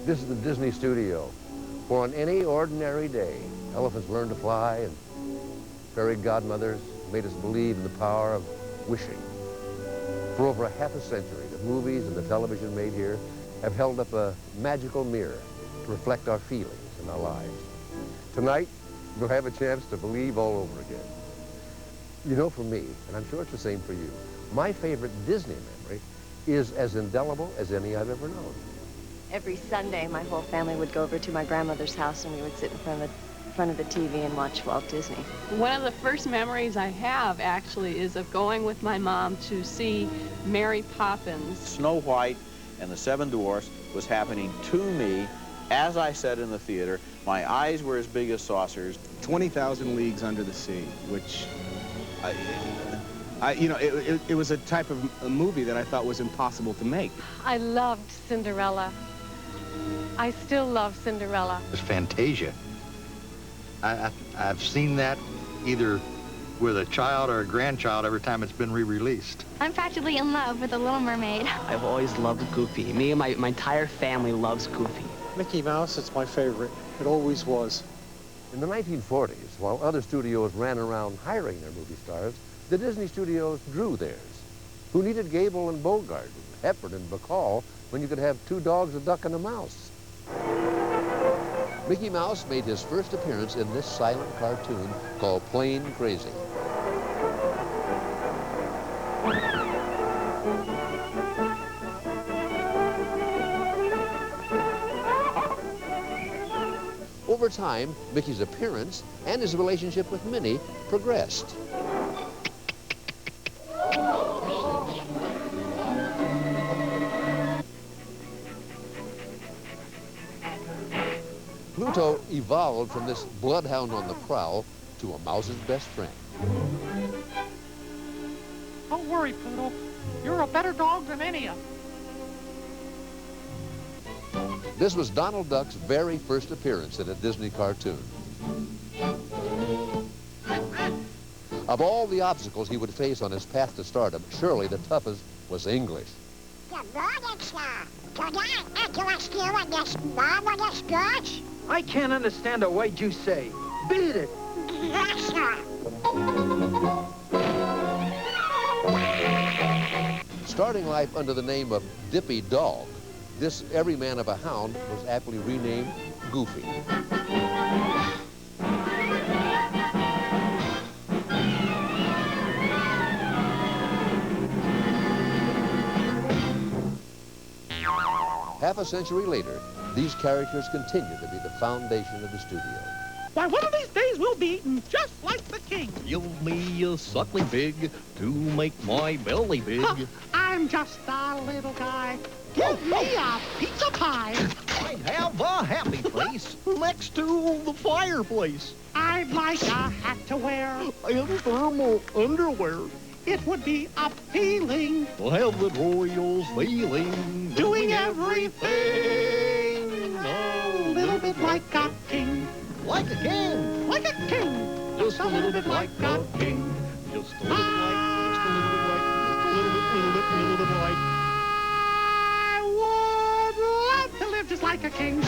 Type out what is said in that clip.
This is the Disney studio, where on any ordinary day, elephants learned to fly and fairy godmothers made us believe in the power of wishing. For over a half a century, the movies and the television made here have held up a magical mirror to reflect our feelings and our lives. Tonight, we'll have a chance to believe all over again. You know, for me, and I'm sure it's the same for you, my favorite Disney memory is as indelible as any I've ever known. Every Sunday, my whole family would go over to my grandmother's house and we would sit in front of the TV and watch Walt Disney. One of the first memories I have, actually, is of going with my mom to see Mary Poppins. Snow White and the Seven Dwarfs was happening to me as I sat in the theater. My eyes were as big as saucers. 20,000 Leagues Under the Sea, which, it was a type of a movie that I thought was impossible to make. I loved Cinderella. I still love Cinderella. It's Fantasia. I've seen that either with a child or a grandchild every time it's been re-released. I'm practically in love with The Little Mermaid. I've always loved Goofy. Me and my entire family loves Goofy. Mickey Mouse, it's my favorite. It always was. In the 1940s, while other studios ran around hiring their movie stars, the Disney studios drew theirs. Who needed Gable and Bogart, Hepburn and Bacall, when you could have two dogs, a duck, and a mouse? Mickey Mouse made his first appearance in this silent cartoon called Plain Crazy. Over time, Mickey's appearance and his relationship with Minnie progressed. Pluto evolved from this bloodhound on the prowl to a mouse's best friend. Don't worry, Pluto. You're a better dog than any of them. This was Donald Duck's very first appearance in a Disney cartoon. Of all the obstacles he would face on his path to stardom, surely the toughest was English. Good morning, sir. Could I interest you in this marvelous goods? I can't understand a word you say. Beat it. Yes, sir. Starting life under the name of Dippy Dog, this everyman of a hound was aptly renamed Goofy. Half a century later, these characters continue to be the foundation of the studio. Why, one of these days we'll be eating just like the king. Give me a suckling pig to make my belly big. I'm just a little guy. Give me a pizza pie. I'd have a happy place next to the fireplace. I'd like a hat to wear and thermal underwear. It would be appealing to have the Royals feeling, doing everything a little bit like a king. Like a king. Like a king. Just a little bit like a king. Just a little bit like, just a little bit like, just a little bit like. I would love to live just like a king.